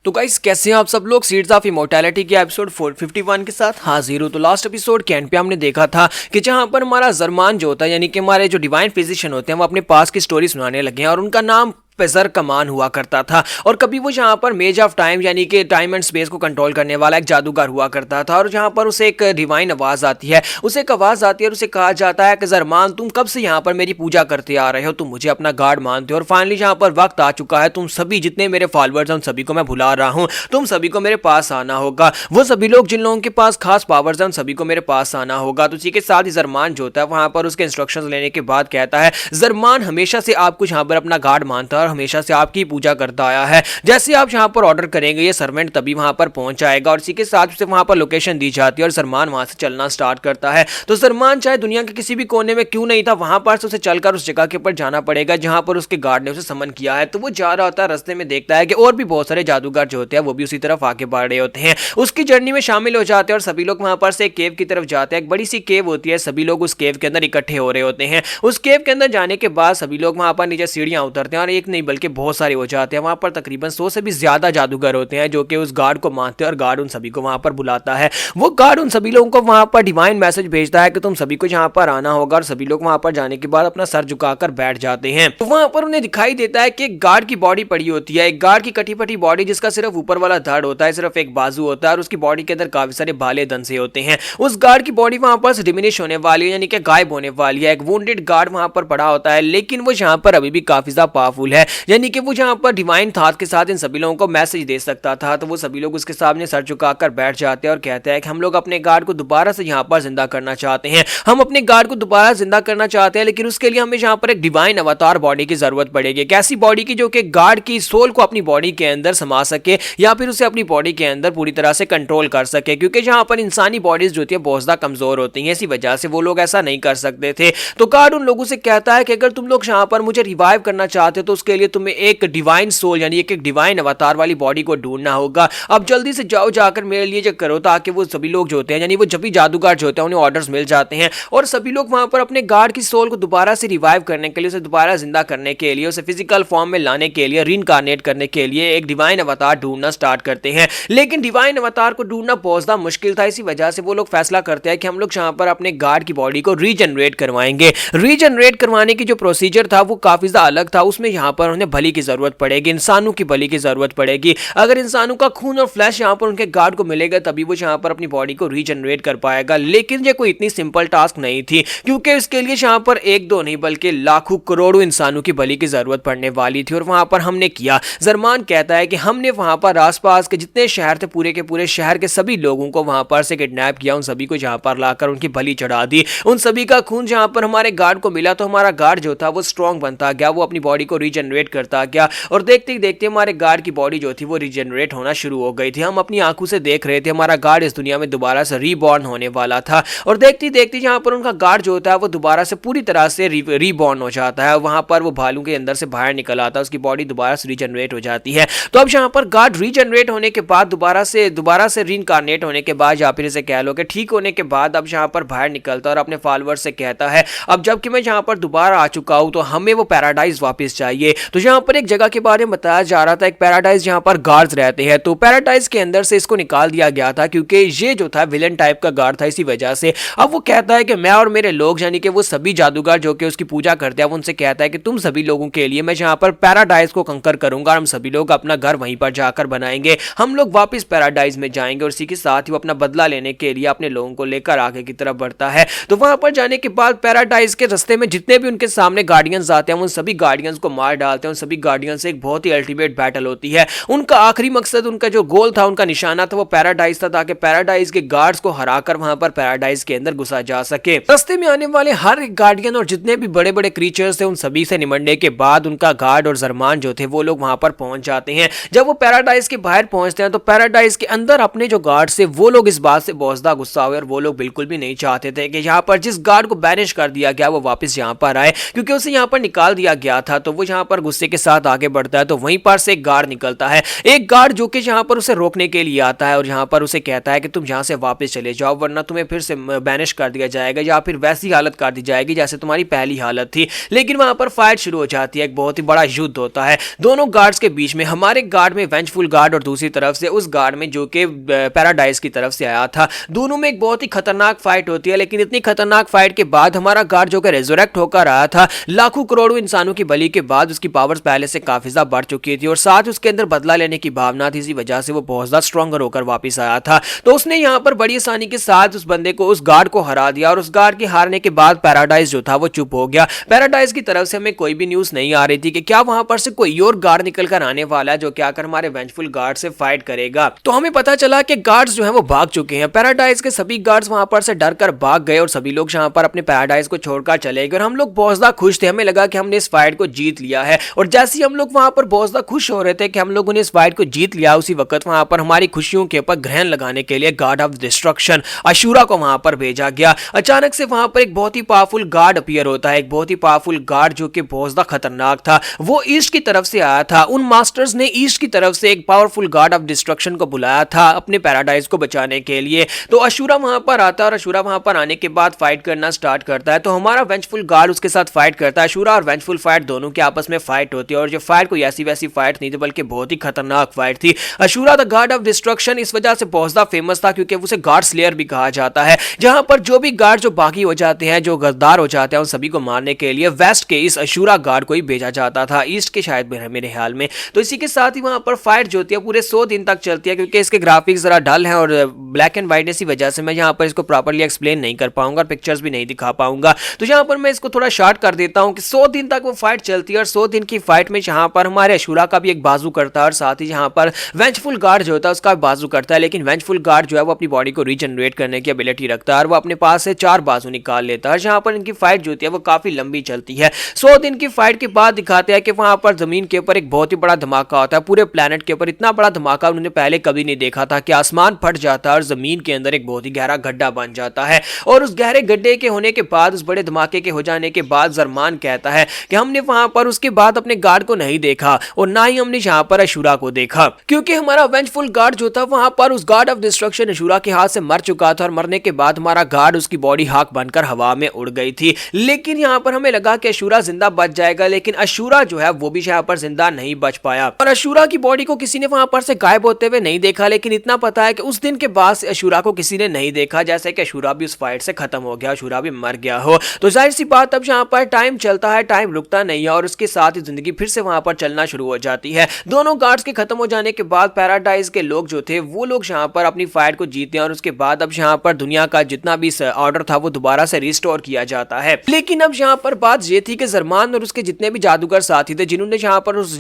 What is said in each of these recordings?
तो गाइस कैसे हैं आप सब लोग। सीड्स ऑफ इमोर्टैलिटी के एपिसोड 451 के साथ हाजिर हूं। तो लास्ट एपिसोड के एंड पे हमने देखा था कि जहां पर हमारा जरमान जो होता है यानी कि हमारे जो डिवाइन फिजिशियन होते हैं वो अपने पास की स्टोरी सुनाने लगे हैं और उनका नाम पेजर कमान हुआ करता था। और कभी वो जहाँ पर मेज ऑफ टाइम यानी कि टाइम एंड स्पेस को कंट्रोल करने वाला एक जादूगर हुआ करता था। और जहाँ पर उसे एक डिवाइन आवाज आती है, उसे एक आवाज आती है और उसे कहा जाता है कि जरमान तुम कब से यहाँ पर मेरी पूजा करते आ रहे हो, तुम मुझे अपना गॉड मानते हो और फाइनली जहाँ पर वक्त आ चुका है, तुम सभी जितने मेरे फॉलोअर्स हैं उन सभी को मैं भुला रहा हूँ, तुम सभी को मेरे पास आना होगा। वो सभी लोग जिन लोगों के पास खास पावर्स हैं उन सभी को मेरे पास आना होगा। तो उसी के साथ ही जरमान जो होता है वहां पर उसके इंस्ट्रक्शंस लेने के बाद कहता है जरमान हमेशा से आपको यहाँ पर अपना गॉड मानता है और हमेशा से आपकी पूजा करता आया है। जैसे आप यहां पर ऑर्डर करेंगे ये सर्वेंट तभी वहां पर पहुंच जाएगा। और इसी के साथ उसे वहां पर लोकेशन दी जाती है और जरमान वहां से चलना स्टार्ट करता है। तो जरमान चाहे दुनिया के किसी भी कोने में क्यों नहीं था, वहां पर से उसे चलकर उस जगह के ऊपर जाना पड़ेगा जहां पर उसके गार्ड ने उसे समन किया है। तो वो जा रहा होता है, रास्ते में देखता है कि और भी बहुत सारे जादूगर जो होते हैं वो भी उसी तरफ आगे बढ़ रहे होते हैं, उसकी जर्नी में शामिल हो जाते हैं और सभी लोग वहां पर से एक केव की तरफ जाते हैं। एक बड़ी सी केव होती है, सभी लोग उस केव के अंदर इकट्ठे हो रहे होते हैं। उस केव के अंदर जाने के बाद सभी लोग वहां पर नीचे सीढ़ियां उतरते हैं और एक नहीं बल्कि बहुत सारे हो जाते हैं। वहां पर तकरीबन 100 से भी ज्यादा जादूगर होते हैं जो कि उस गार्ड को मानते हैं और गार्ड उन सभी को वहां पर बुलाता है। वो गार्ड उन सभी लोगों को वहां पर डिवाइन मैसेज भेजता है कि तुम सभी को यहां पर आना होगा और सभी लोग वहां पर जाने के बाद अपना सर झुकाकर बैठ जाते हैं। तो वहां पर उन्हें दिखाई देता है कि एक गार्ड की बॉडी पड़ी होती है, एक गार्ड की कटी फटी बॉडी जिसका सिर्फ ऊपर वाला धड़ होता है, सिर्फ एक बाजू होता है और उसकी बॉडी के अंदर काफी सारे भाले दंसे होते हैं। उस गार्ड की बॉडी वहां पर डिमिनिश होने वाली है यानी कि गायब होने वाली है। एक वुंडेड गार्ड वहां पर पड़ा होता है लेकिन वो यहां पर अभी भी काफी ज्यादा पावरफुल है यानी कि वो यहां पर डिवाइन थाट के साथ इन सभी लोगों को मैसेज दे सकता था। तो वो सभी लोग उसके सामने सर झुकाकर बैठ जाते हैं और कहते हैं कि हम लोग अपने गार्ड को दोबारा से यहाँ पर जिंदा करना चाहते हैं, हम अपने गार्ड को दोबारा जिंदा करना चाहते हैं, लेकिन उसके लिए हमें यहाँ पर एक डिवाइन अवतार बॉडी की जरूरत पड़ेगी। एक ऐसी बॉडी की जो कि गार्ड की सोल को अपनी बॉडी के अंदर समा सके या फिर उसे अपनी बॉडी के अंदर पूरी तरह से कंट्रोल कर सके, क्योंकि यहाँ पर इंसानी बॉडीज जो होती है बहुत ज्यादा कमजोर होती है, इसी वजह से वो लोग ऐसा नहीं कर सकते थे। तो गार्ड उन लोगों से कहता है कि अगर तुम लोग यहाँ पर मुझे रिवाइव करना चाहते हो तो उसके लिए तुम्हें एक डिवाइन सोल यानी एक डिवाइन अवतार वाली बॉडी को ढूंढना होगा। अब जल्दी से जाओ, जाकर मेरे लिए जो करो ताकि वो सभी लोग जो होते हैं यानी वो जब भी जादूगर जो होते हैं उन्हें ऑर्डर्स मिल जाते हैं और सभी लोग वहां पर अपने गार्ड की सोल को दोबारा से रिवाइव करने के लिए, उसे दोबारा जिंदा करने के लिए, उसे फिजिकल फॉर्म में लाने के लिए, रीइंकार्नेट करने के लिए एक डिवाइन अवतार ढूंढना स्टार्ट करते हैं। लेकिन डिवाइन अवतार को ढूंढना बहुत ज्यादा मुश्किल था, इसी वजह से वो लोग फैसला करते हैं कि हम लोग यहाँ पर अपने गार्ड की बॉडी को रीजनरेट करवाएंगे। रीजनरेट करवाने की जो प्रोसीजर था वो काफी ज्यादा अलग था, उसमें यहाँ पर उन्हें बलि की जरूरत पड़ेगी, इंसानों की बलि की जरूरत पड़ेगी। अगर इंसानों का खून और फ्लैश यहाँ पर उनके गार्ड को मिलेगा तभी वो यहाँ पर अपनी बॉडी को रीजनरेट कर पाएगा। लेकिन ये कोई इतनी सिंपल टास्क नहीं थी, क्योंकि इसके लिए यहाँ पर एक दो नहीं बल्कि लाखों करोड़ों इंसानों की बलि की जरूरत पड़ने वाली थी। और वहां पर हमने किया, जरमान कहता है कि हमने वहां पर आसपास के जितने शहर थे पूरे के पूरे शहर के सभी लोगों को वहां पर से किडनैप किया, उन सभी को यहाँ पर लाकर उनकी बलि चढ़ा दी। उन सभी का खून जहाँ पर हमारे गार्ड को मिला तो हमारा गार्ड जो था वो स्ट्रॉन्ग बनता गया, वो अपनी बॉडी को रीजनरेट करता गया और देखते ही देखते हमारे गार्ड की बॉडी जो थी वो रीजनरेट होना शुरू हो गई थी। हम अपनी आंखों से देख रहे थे हमारा गार्ड इस दुनिया में दोबारा से रीबॉर्न होने वाला था और देखते ही देखते यहाँ पर उनका गार्ड जो होता है वो दोबारा से पूरी तरह से रीबॉर्न हो जाता है। वहां पर वो भालू के अंदर से बाहर निकल आता है, उसकी बॉडी दोबारा से रीजनरेट हो जाती है। तो अब यहाँ पर गार्ड रीजनरेट होने के बाद दोबारा से रीइंकार्नेट होने के बाद या फिर इसे कह लो कि ठीक होने के बाद अब यहाँ पर बाहर निकलता है और अपने फॉलोअर्स से कहता है अब जबकि मैं यहाँ पर दोबारा आ चुका हूँ तो हमें वो पैराडाइज वापस चाहिए। तो यहाँ पर एक जगह के बारे में बताया जा रहा था, एक पैराडाइज जहाँ पर गार्ड्स रहते हैं। तो पैराडाइज के अंदर से इसको निकाल दिया गया था क्योंकि ये जो था विलन टाइप का गार्ड था, इसी वजह से अब वो कहता है कि मैं और मेरे लोग यानी कि वो सभी जादूगर जो कि उसकी पूजा करते हैं वो उनसे कहता है कि तुम सभी लोगों के लिए मैं यहाँ पर पैराडाइज को कंकर करूंगा, हम सभी लोग अपना घर वहीं पर जाकर बनाएंगे, हम लोग वापस पैराडाइज में जाएंगे। और इसी के साथ ही वो अपना बदला लेने के लिए अपने लोगों को लेकर आगे की तरफ बढ़ता है। तो वहां पर जाने के बाद पैराडाइज के रास्ते में जितने भी उनके सामने गार्डियंस आते हैं उन सभी गार्डियंस को मार डालते हैं। उन सभी गार्डियंस से एक बहुत ही अल्टीमेट बैटल होती है। उनका आखिरी मकसद, उनका जो गोल था, उनका निशाना था वो पैराडाइज था, ताकि पैराडाइज के गार्ड्स को हराकर वहां पर पैराडाइज के अंदर घुसा जा सके। रास्ते में आने वाले हर एक गार्डियन और जितने भी बड़े बड़े क्रीचर्स थे उन सभी से निमटने के बाद उनका गार्ड और जरमान जो थे वो लोग वहां पर पहुंच जाते हैं। जब वो पैराडाइज के बाहर पहुंचते हैं तो पैराडाइज के अंदर अपने जो गार्ड से वो लोग इस बात से बहुत ज्यादा गुस्सा हुए और वो लोग बिल्कुल भी नहीं चाहते थे कि यहाँ पर जिस गार्ड को बैनिश कर दिया गया वो वापस यहाँ पर आए, क्योंकि उसे यहाँ पर निकाल दिया गया था। तो वो यहाँ पर पर गुस्से के साथ आगे बढ़ता है तो वहीं पर से एक गार्ड निकलता है, एक गार्ड जो कि यहाँ पर उसे रोकने के लिए आता है और यहाँ पर उसे कहता है कि तुम यहाँ से वापस चले जाओ वरना तुम्हें फिर से बैनिश कर दिया जाएगा या फिर वैसी हालत कर दी जाएगी जैसे तुम्हारी पहली हालत थी। लेकिन वहां पर फाइट शुरू हो जाती है, एक बहुत ही बड़ा युद्ध होता है दोनों गार्ड्स के बीच में, हमारे गार्ड में वेंजफुल गार्ड और दूसरी तरफ से उस गार्ड में जो कि पैराडाइज की तरफ से आया था। दोनों में एक बहुत ही खतरनाक फाइट होती है, लेकिन इतनी खतरनाक फाइट के बाद हमारा गार्ड जो कि रेजरेक्ट होकर आया था लाखों करोड़ों इंसानों की बलि के बाद, उसकी पावर्स पहले से काफी ज्यादा बढ़ चुकी थी और साथ उसके अंदर बदला लेने की भावना थी, इसी वजह से वो बहुत ज्यादा स्ट्रॉन्गर होकर वापस आया था। तो उसने यहाँ पर बड़ी आसानी के साथ उस बंदे को, उस गार्ड को हरा दिया और उस गार्ड के हारने के बाद पैराडाइज जो था वो चुप हो गया। पैराडाइज की तरफ से हमें कोई भी न्यूज नहीं आ रही थी कि क्या वहां पर से कोई और गार्ड निकल कर आने वाला है जो क्या कर हमारे वेंजफुल गार्ड से फाइट करेगा। तो हमें पता चला कि गार्ड्स जो है वो भाग चुके हैं, पैराडाइज के सभी गार्ड्स वहां पर से डर कर भाग गए और सभी लोग यहाँ पर अपने पैराडाइज को छोड़कर चले गए और हम लोग बहुत ज्यादा खुश थे, हमें लगा कि हमने इस फाइट को जीत लिया है। और जैसे ही हम लोग वहां पर बहुत ज्यादा खुश हो रहे थे कि हम लोगों ने इस फाइट को जीत लिया, उसी वक्त वहां पर हमारी खुशियों के ऊपर ग्रहण लगाने के लिए गॉड ऑफ डिस्ट्रक्शन अशूरा को वहां पर भेजा गया। अचानक से वहां पर एक बहुत ही पावरफुल गार्ड अपीयर होता है, एक बहुत ही पावरफुल गार्ड जो कि बहुत ज्यादा खतरनाक था, वो ईस्ट की तरफ से आया था। उन मास्टर्स ने ईस्ट की तरफ से एक पावरफुल गार्ड ऑफ डिस्ट्रक्शन को बुलाया था अपने पैराडाइज को बचाने के लिए। तो अशूरा वहां पर आता है और अशूरा वहां पर आने के बाद फाइट करना स्टार्ट करता है। तो हमारा वेंजफुल गार्ड उसके साथ फाइट करता है, अशूरा और वेंजफुल फाइट दोनों के आपस में फाइट होती है और जो फाइट कोई ऐसी वैसी फाइट नहीं थी बल्कि बहुत ही खतरनाक फाइट थी। Ashura the guard of destruction इस वजह से बहुत ज्यादा फेमस था क्योंकि उसे गार्ड स्लेयर भी कहा जाता है, जहां पर जो भी गार्ड जो बागी हो जाते हैं, जो गद्दार हो जाते हैं, उन सभी को मारने के लिए वेस्ट के इस अशूरा गार्ड को ही भेजा जाता था, ईस्ट के शायद मेरे ख्याल में। तो इसी के साथ ही वहां पर फाइट जो होती है पूरे 100 दिन तक चलती है। क्योंकि इसके ग्राफिक्स जरा डल हैं और ब्लैक एंड व्हाइट इसी वजह से मैं यहाँ पर इसको प्रॉपर्ली एक्सप्लेन नहीं कर पाऊंगा और पिक्चर्स भी नहीं दिखा पाऊंगा, तो यहाँ पर मैं इसको थोड़ा शॉर्ट कर देता हूँ कि 100 दिन तक वो फाइट चलती है और 100 दिन की फाइट में यहाँ पर हमारे अशूरा का भी एक बाजू करता है और साथ ही यहाँ पर वेंजफुल गार्ड जो होता है उसका बाजू करता है। लेकिन वेंजफुल गार्ड जो है वो अपनी बॉडी को रीजनरेट करने की एबिलिटी रखता है और वो अपने पास से 4 बाजू निकाल लेता है। जहाँ पर इनकी फाइट जो होती है वो काफी लंबी चलती है। 100 दिन की फाइट के बाद दिखाते हैं कि वहां पर जमीन के ऊपर एक बहुत ही बड़ा धमाका होता है, पूरे प्लेनेट के ऊपर इतना बड़ा धमाका उन्होंने पहले कभी नहीं देखा था कि आसमान फट जाता है और जमीन के अंदर एक बहुत ही गहरा गड्ढा बन जाता है। और उस गहरे गड्ढे के होने के बाद, उस बड़े धमाके के हो जाने के बाद ज़रमान कहता है कि हमने वहां पर उसके बाद अपने गार्ड को नहीं देखा और ना ही हमने यहाँ पर अशूरा को देखा, क्योंकि हमारा वेंजफुल गार्ड जो था वहां पर उस गार्ड ऑफ डिस्ट्रक्शन अशूरा के हाथ से मर चुका था और मरने के बाद हमारा गार्ड उसकी बॉडी हाक बनकर हवा में उड़ गई थी। लेकिन यहाँ पर हमें लगा कि अशूरा जिंदा बच जाएगा, लेकिन अशूरा जो है वो भी यहाँ पर जिंदा नहीं बच पाया और अशूरा की बॉडी को किसी ने वहां पर से गायब होते हुए नहीं देखा। लेकिन इतना पता है कि उस दिन के बाद से अशूरा को किसी ने नहीं देखा, जैसे कि अशूरा भी उस फाइट से खत्म हो गया, अशूरा भी मर गया हो। तो जाहिर सी बात अब यहाँ पर टाइम चलता है, टाइम रुकता नहीं है और उसके साथ ही जिंदगी फिर से वहां पर चलना शुरू हो जाती है। दोनों गार्ड्स के खत्म हो जाने के बाद पैराडाइज के लोग जो थे वो लोग यहाँ पर अपनी फाइट को जीते हैं और उसके बाद अब यहाँ पर दुनिया का जितना भी ऑर्डर था वो दोबारा से रिस्टोर किया जाता है। लेकिन अब यहाँ पर बात ये थी कि ज़रमान और उसके जितने भी जादूगर साथी थे जिन्होंने यहाँ पर उस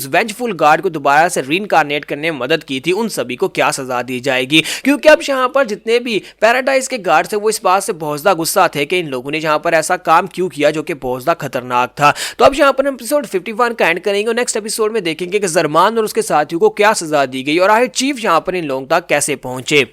वेंजफुल गार्ड को दोबारा से रीइंकार्नेट करने में मदद की थी, उन सभी को क्या सजा दी जाएगी। क्योंकि अब यहाँ पर जितने भी पैराडाइज के गार्ड थे वो इस बात से बहुत ज्यादा गुस्सा थे कि इन लोगों ने यहाँ पर ऐसा काम क्यों किया जो कि बहुत ज्यादा खतरनाक था। तो अब यहाँ पर हम एपिसोड 51 का एंड करेंगे और नेक्स्ट एपिसोड में देखेंगे कि ज़रमान और उसके साथियों को क्या सजा दी गई और आखिर चीफ यहाँ पर इन लोगों तक कैसे पहुंचे।